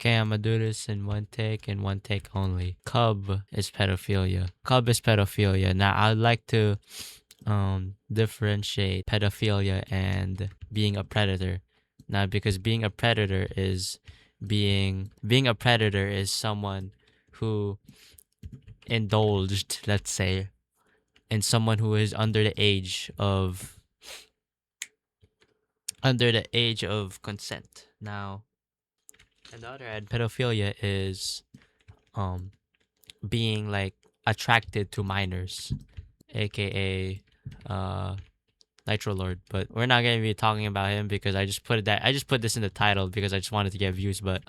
Okay, I'm gonna do this in one take and one take only. Cub is pedophilia. Cub is pedophilia. Now, I'd like to differentiate pedophilia and being a predator. Now, because being a predator is someone who indulged, let's say, in someone who is under the age of consent. Now, on the other hand, pedophilia is being like attracted to minors, aka Nitrolord. But we're not gonna be talking about him because I just put this in the title because I just wanted to get views. But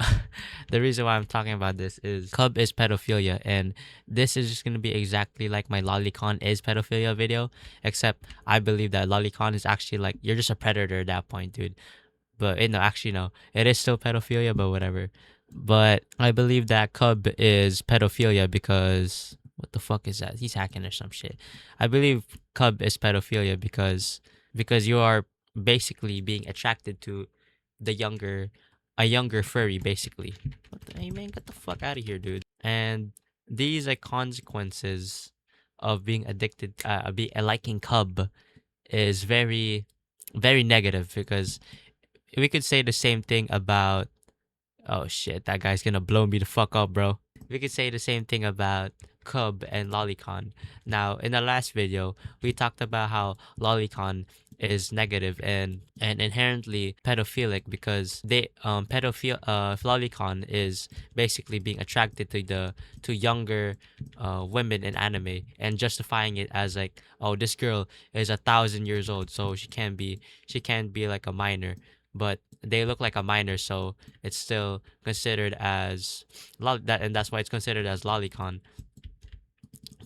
the reason why I'm talking about this is Cub is pedophilia, and this is just gonna be exactly like my Lolicon is pedophilia video, except I believe that Lolicon is actually like you're just a predator at that point, dude. But no, actually no, it is still pedophilia, but whatever. But I believe that Cub is pedophilia because what the fuck is that? He's hacking or some shit. I believe Cub is pedophilia because you are basically being attracted to a younger furry, basically. What the hey man, get the fuck out of here, dude. And these are consequences of being addicted, liking Cub is very, very negative because we could say the same thing about oh shit, that guy's gonna blow me the fuck up, bro. We could say the same thing about Cub and Lolicon. Now, in the last video, we talked about how Lolicon is negative and inherently pedophilic because Lolicon is basically being attracted to younger women in anime and justifying it as like, oh, this girl is 1,000 years old, so she can't be like a minor. But they look like a minor, so it's still considered as and that's why it's considered as Lolicon.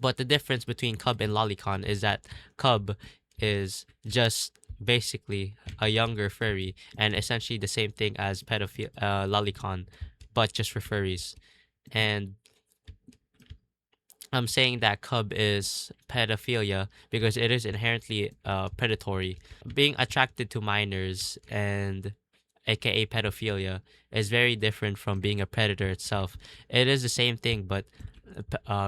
But the difference between Cub and Lolicon is that Cub is just basically a younger furry and essentially the same thing as Lolicon, but just for furries. And I'm saying that Cub is pedophilia because it is inherently predatory. Being attracted to minors and aka pedophilia is very different from being a predator itself. It is the same thing, but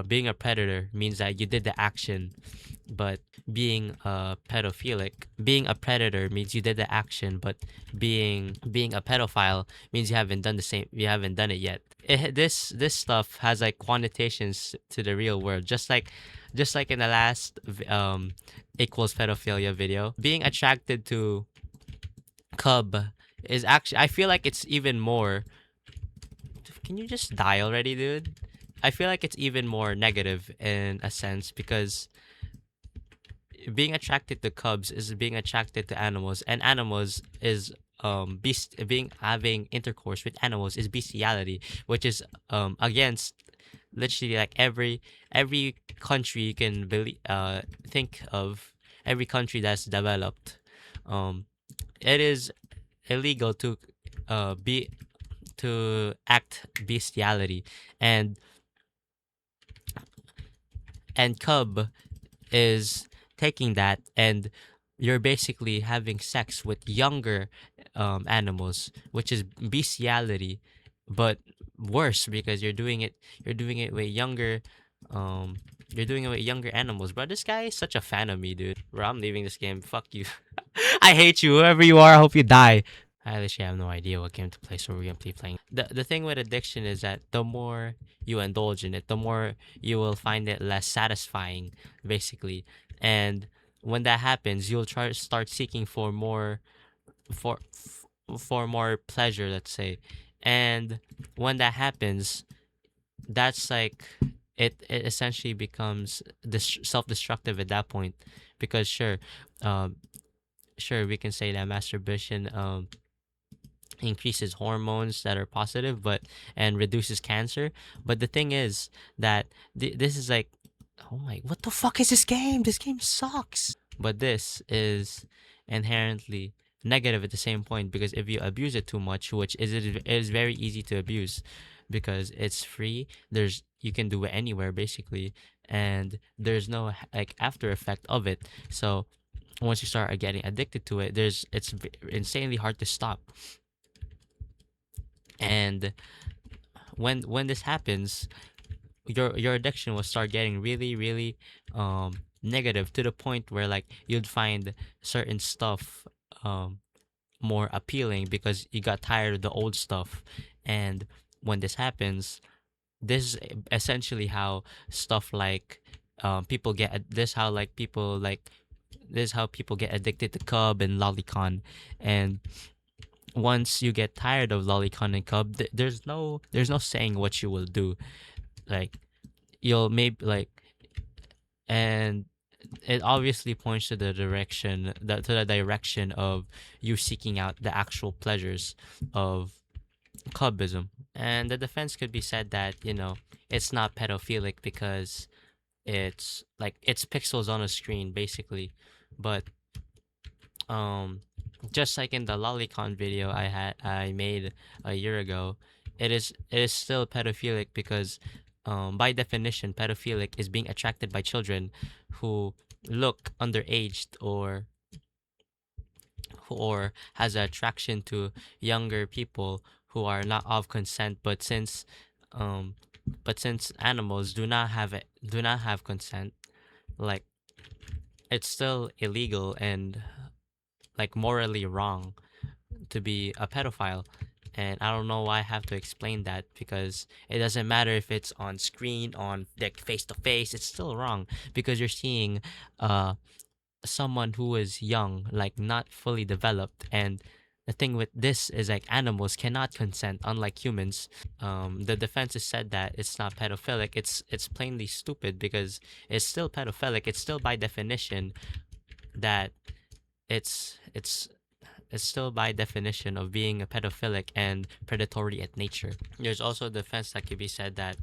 being a predator means that you did the action, but being being a predator means you did the action, but being a pedophile means you haven't done it yet. This stuff has like connotations to the real world, just like in the last equals pedophilia video. Being attracted to Cub is actually, I feel like it's even more. Can you just die already, dude? I feel like it's even more negative in a sense because being attracted to Cubs is being attracted to animals, and animals is having intercourse with animals is bestiality, which is against literally like every country you can think of, every country that's developed. It is illegal to act bestiality, and Cub is taking that, and you're basically having sex with younger animals, which is bestiality, but worse because you're doing it with younger animals. Bro, this guy is such a fan of me, dude. Bro, I'm leaving this game. Fuck you. I hate you, whoever you are. I hope you die. I literally have no idea what game to play, so we're gonna be playing. The thing with addiction is that the more you indulge in it, the more you will find it less satisfying, basically. And when that happens, you'll start seeking for more more pleasure, let's say. And when that happens, that's like it essentially becomes self-destructive at that point, because sure, we can say that masturbation increases hormones that are positive and reduces cancer, but the thing is that this is like, oh my, what the fuck is this game sucks. But this is inherently negative at the same point, because if you abuse it too much, which it is very easy to abuse because it's free, you can do it anywhere basically, and there's no like after effect of it. So once you start getting addicted to it, it's insanely hard to stop. And when this happens, your addiction will start getting really really negative, to the point where like you'd find certain stuff um more appealing because you got tired of the old stuff. And when this happens, this is essentially how stuff like people get this how like people like this is how people get addicted to Cub and Lolicon. And once you get tired of Lolicon and Cub, there's no saying what you will do. Like you'll maybe like, and it obviously points to the direction of you seeking out the actual pleasures of Cubism. And the defense could be said that, it's not pedophilic because it's pixels on a screen basically. But um just like in the lolicon video I made a year ago, it is still pedophilic because by definition pedophilic is being attracted by children who look underaged, or has an attraction to younger people who are not of consent. Um but since animals do not have consent, like it's still illegal and like morally wrong to be a pedophile. And I don't know why I have to explain that, because it doesn't matter if it's on screen, on like face to face, it's still wrong because you're seeing uh someone who is young, like not fully developed. And the thing with this is like animals cannot consent, unlike humans. The defense has said that it's not pedophilic. It's plainly stupid because it's still pedophilic. It's still by definition that it's it's still by definition of being a pedophilic and predatory at nature. There's also a defense that could be said that,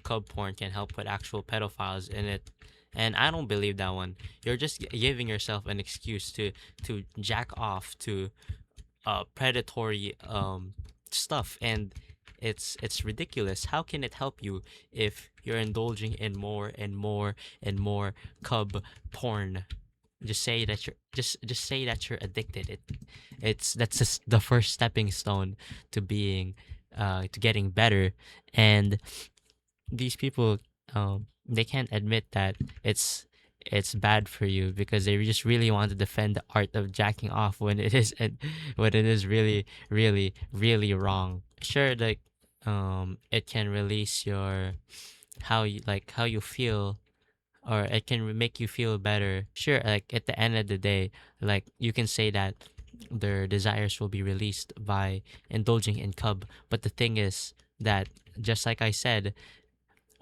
cub porn can help with actual pedophiles in it. And I don't believe that one. You're just giving yourself an excuse to jack off to predatory stuff, and it's ridiculous. How can it help you if you're indulging in more and more and more cub porn? Just say that you're addicted. That's just the first stepping stone to being to getting better. And these people, they can't admit that it's bad for you because they just really want to defend the art of jacking off when it is when it is really really really wrong. Sure, like it can release your how you feel, or it can make you feel better. Sure, like at the end of the day, like you can say that their desires will be released by indulging in cub. But the thing is that, just like I said,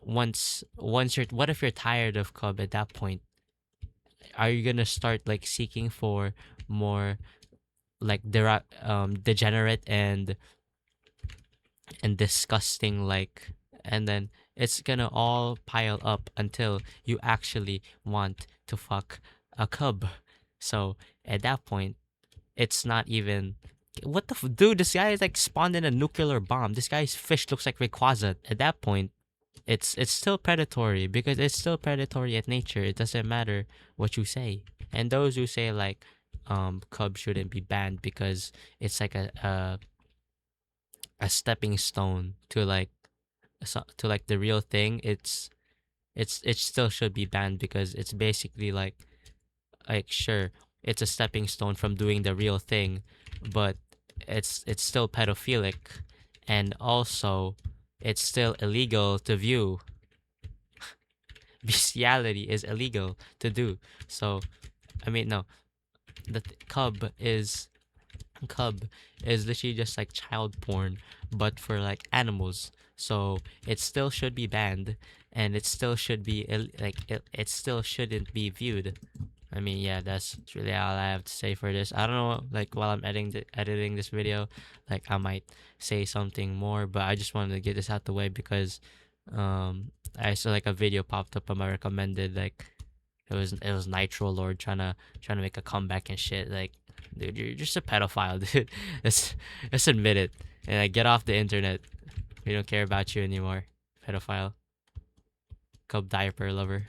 once you're what if you're tired of cub at that point? Are you gonna start like seeking for more like degenerate and disgusting, like, and then it's gonna all pile up until you actually want to fuck a cub. So at that point, it's not even what the dude, this guy is like spawned in a nuclear bomb. This guy's fish looks like Rayquaza. At that point, it's still predatory because it's still predatory at nature. It doesn't matter what you say. And those who say like cub shouldn't be banned because it's like a stepping stone to like to like the real thing, it still should be banned because it's basically like sure, it's a stepping stone from doing the real thing, but it's still pedophilic. And also it's still illegal to view. Bestiality is illegal to do. So I mean, no, the cub is literally just like child porn, but for like animals. So it still should be banned, and it still should be it still shouldn't be viewed. I mean, yeah, that's really all I have to say for this. I don't know, like while I'm editing this video, like I might say something more, but I just wanted to get this out the way because I saw like a video popped up on my recommended, like it was Nitrolord trying to make a comeback and shit. Like, dude, you're just a pedophile, dude. Let's admit it. And like, get off the internet. We don't care about you anymore, pedophile, cub diaper lover.